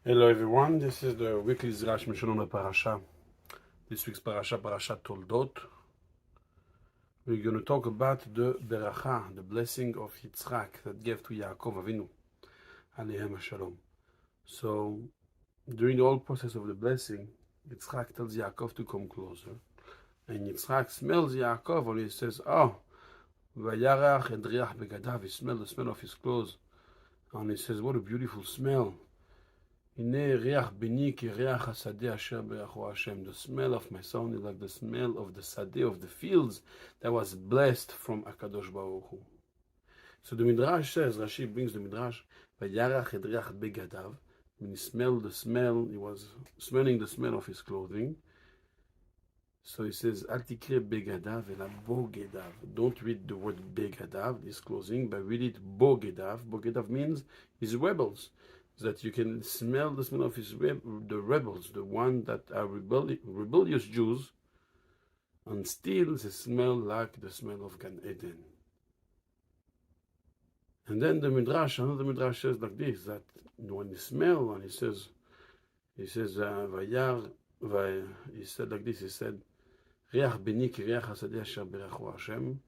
Hello everyone, this is the weekly Zera Shimshon on the Parashat. This week's Parashat Toldot. We're going to talk about the beracha, the blessing of Yitzchak that gave to Yaakov Avinu, Aleihem Shalom. So, during the whole process of the blessing, Yitzchak tells Yaakov to come closer. And Yitzchak smells Yaakov and he says, oh, Vayarach and Riach Begadav, he smelled the smell of his clothes. And he says, what a beautiful smell. The smell of my son is like the smell of the sadeh, of the fields that was blessed from Akadosh Baruch Hu. So the Midrash says, Rashi brings the Midrash, Vayarach et riach begadav. When he smelled the smell, he was smelling the smell of his clothing. So he says, Al tikre begadav ela bogedav. Don't read the word begadav, this clothing, but read it bogedav. Bogedav means his rebels. That you can smell the smell of the rebels, the one that are rebellious Jews, and still they smell like the smell of Gan Eden. And then another Midrash says like this, that when you smell, and he said like this, he said, Riach beni ki riach hasadeh asher berechu Hashem,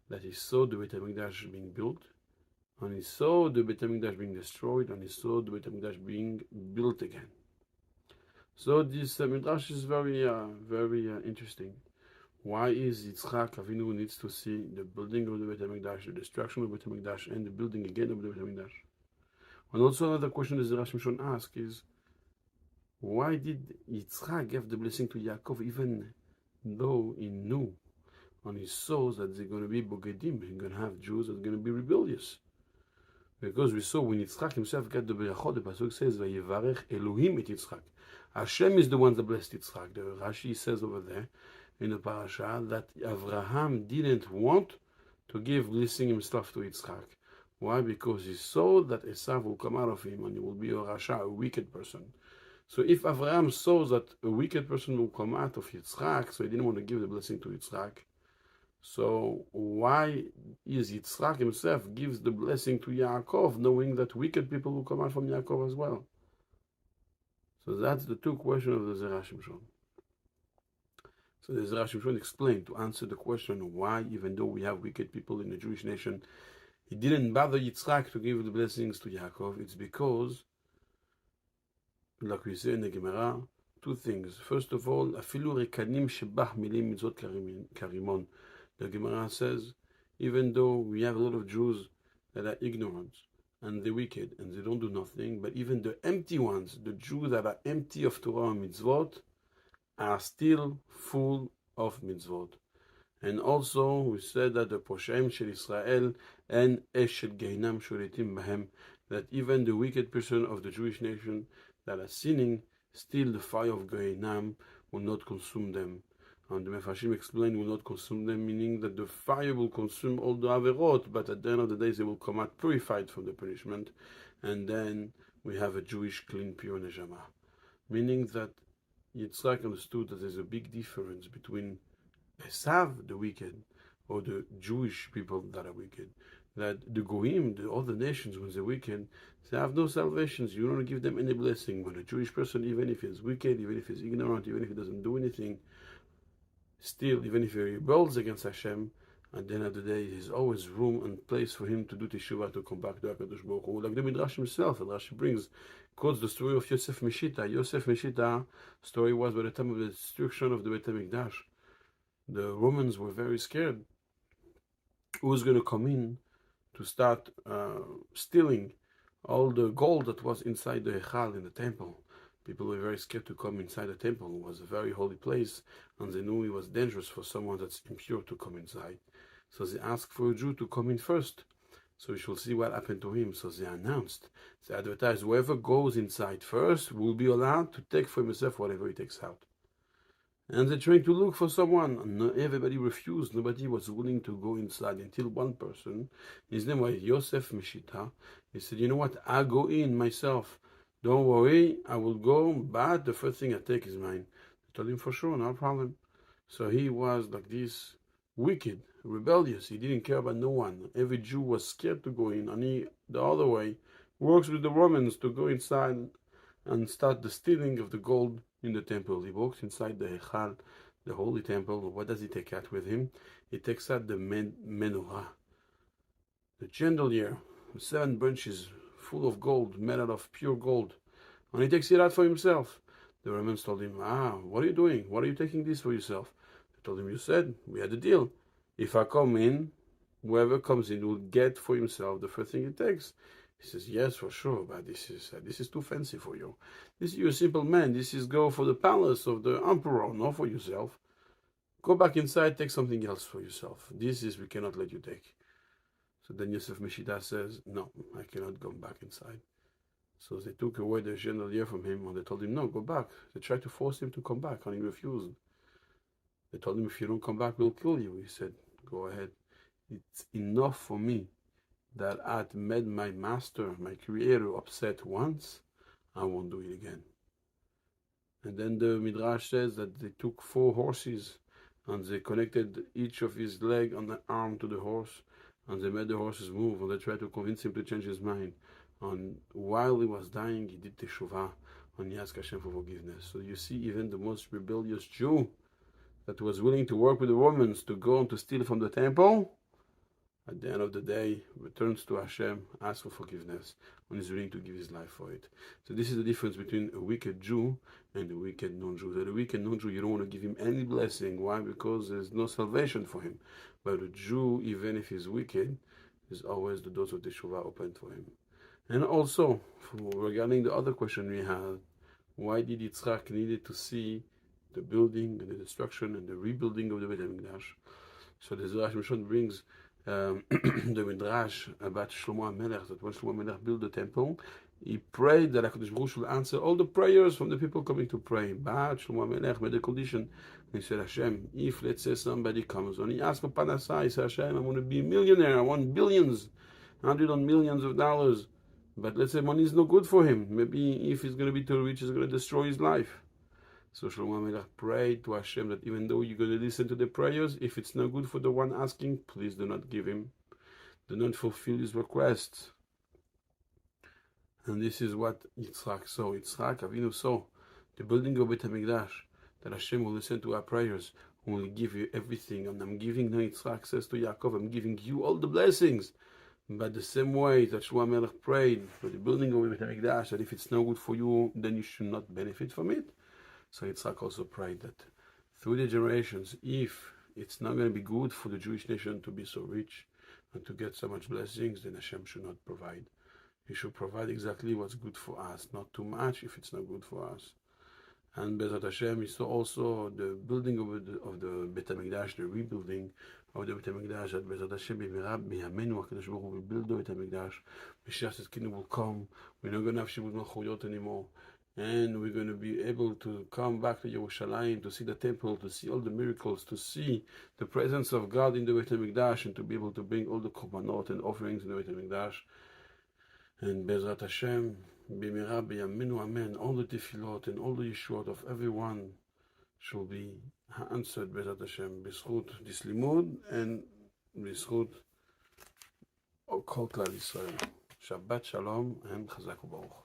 that he saw the Beit HaMikdash being built, and he saw the Beit HaMikdash being destroyed, and he saw the Beit HaMikdash being built again. So this Midrash is very interesting. Why is Yitzchak Avinu needs to see the building of the Beit HaMikdash, the destruction of the Beit HaMikdash, and the building again of the Beit HaMikdash? And also another question that Zera Shimshon asks is, why did Yitzchak give the blessing to Yaakov even though he knew and he saw that they're going to be bogedim, they're going to have Jews that are going to be rebellious? Because we saw when Yitzchak himself got the berachot, the pasuk says, "Vayivarech Elohim et Yitzchak." Hashem is the one that blessed Yitzchak. The Rashi says over there in the parasha that Avraham didn't want to give blessing himself to Yitzchak. Why? Because he saw that Esav will come out of him and he will be a rasha, a wicked person. So if Avraham saw that a wicked person will come out of Yitzchak, so he didn't want to give the blessing to Yitzchak. So why is Yitzchak himself gives the blessing to Yaakov, knowing that wicked people will come out from Yaakov as well? So that's the two questions of the Zera Shimshon. So the Zera Shimshon explained to answer the question why, even though we have wicked people in the Jewish nation, he didn't bother Yitzchak to give the blessings to Yaakov. It's because, like we say in the Gemara, two things. First of all, afilu rekanim shebach milim mitzvot karimon. The Gemara says, even though we have a lot of Jews that are ignorant and they're wicked and they don't do nothing, but even the empty ones, the Jews that are empty of Torah and mitzvot, are still full of mitzvot. And also, we said that the poshaim shel Israel and esh shel Gainam sholetim bahem, that even the wicked person of the Jewish nation that are sinning, still the fire of Gainam will not consume them. And the Mefarshim explained will not consume them, meaning that the fire will consume all the averot, but at the end of the day they will come out purified from the punishment, and then we have a Jewish clean, pure neshama. Meaning that Yitzchak understood that there's a big difference between Esav, the wicked, or the Jewish people that are wicked. That the Goyim, the other nations, when they're wicked, they have no salvations. You don't give them any blessing. When a Jewish person, even if he's wicked, even if he's ignorant, even if he doesn't do anything, still, even if he rebels against Hashem, at the end of the day, there's always room and place for him to do teshuvah, to come back to HaKadosh Baruch Hu. Like the Midrash himself, and Rashi quotes the story of Yosef Meshita. Yosef Meshita story was by the time of the destruction of the Beit HaMikdash. The Romans were very scared. Who was going to come in to start stealing all the gold that was inside the Echal in the temple? People were very scared to come inside the temple. It was a very holy place, and they knew it was dangerous for someone that's impure to come inside. So they asked for a Jew to come in first, so we shall see what happened to him. So they announced, they advertised, whoever goes inside first will be allowed to take for himself whatever he takes out. And they're trying to look for someone, and everybody refused. Nobody was willing to go inside until one person, his name was Yosef Meshita, he said, you know what, I'll go in myself. Don't worry, I will go, but the first thing I take is mine. I told him, for sure, no problem. So he was like this, wicked, rebellious. He didn't care about no one. Every Jew was scared to go in, and he, the other way, works with the Romans to go inside and start the stealing of the gold in the temple. He walks inside the Hechal, the holy temple. What does he take out with him? He takes out the menorah, the chandelier, 7 branches full of gold, made out of pure gold, and he takes it out for himself. The Romans told him, what are you doing? What are you taking this for yourself? They told him, you said, we had a deal. If I come in, whoever comes in will get for himself the first thing he takes. He says, yes, for sure, but this is too fancy for you. You're a simple man. This is go for the palace of the emperor, not for yourself. Go back inside, take something else for yourself. We cannot let you take. So then Yosef Meshida says, no, I cannot go back inside. So they took away the chandelier from him, and they told him, no, go back. They tried to force him to come back, and he refused. They told him, if you don't come back, we'll kill you. He said, go ahead. It's enough for me that I made my master, my creator, upset once. I won't do it again. And then the Midrash says that they took 4 horses, and they connected each of his leg and the arm to the horse, and they made the horses move, and they tried to convince him to change his mind. And while he was dying, he did teshuvah, and he asked Hashem for forgiveness. So you see, even the most rebellious Jew that was willing to work with the Romans to go and to steal from the temple, at the end of the day, returns to Hashem, asks for forgiveness, and is willing to give his life for it. So this is the difference between a wicked Jew and a wicked non-Jew. So the wicked non-Jew, you don't want to give him any blessing. Why? Because there's no salvation for him. But a Jew, even if he's wicked, is always the doors of teshuvah open for him. And also, regarding the other question we had, why did Yitzchak needed to see the building and the destruction and the rebuilding of the Beit HaMikdash? So the Zera Shimshon brings the Midrash about Shlomo HaMelech, that when Shlomo HaMelech built the temple, he prayed that HaKadosh Baruch Hu will answer all the prayers from the people coming to pray. But Shlomo HaMelech made a condition. He said, Hashem, if let's say somebody comes and he asks for Panasai, he said, Hashem, I want to be a millionaire, I want billions, hundreds of millions of dollars. But let's say money is no good for him. Maybe if he's going to be too rich, he's going to destroy his life. So Shlomo HaMelech prayed to Hashem that even though you're going to listen to the prayers, if it's not good for the one asking, please do not give him. Do not fulfill his requests. And this is what Yitzchak saw. Yitzchak Avinu saw the building of Beit HaMikdash, that Hashem will listen to our prayers, and will give you everything. And I'm giving now, Yitzchak says to Yaakov, I'm giving you all the blessings. But the same way that Shlomo HaMelech prayed for the building of Beit HaMikdash, that if it's no good for you, then you should not benefit from it. So Yitzchak also prayed that through the generations, if it's not going to be good for the Jewish nation to be so rich and to get so much blessings, then Hashem should not provide. He should provide exactly what's good for us, not too much if it's not good for us. And Bezrat Hashem is also the building of the Beit HaMikdash, the rebuilding of the Beit HaMikdash, that Bezrat Hashem b'yamenu HaKadosh Baruch Hu will build the Beit HaMikdash. Mashiach's kingdom will come. We're not going to have Shibud Malchuyot anymore. And we're going to be able to come back to Yerushalayim, to see the temple, to see all the miracles, to see the presence of God in the Beit HaMikdash, and to be able to bring all the korbanot and offerings in the Beit HaMikdash. And Bezrat Hashem, b'mira b'yaminu amen, all the tefillot and all the yeshuot of everyone shall be answered, Bezrat Hashem, b'zchut this limud and b'zchut kol klal Yisrael. Shabbat shalom and chazak u'baruch.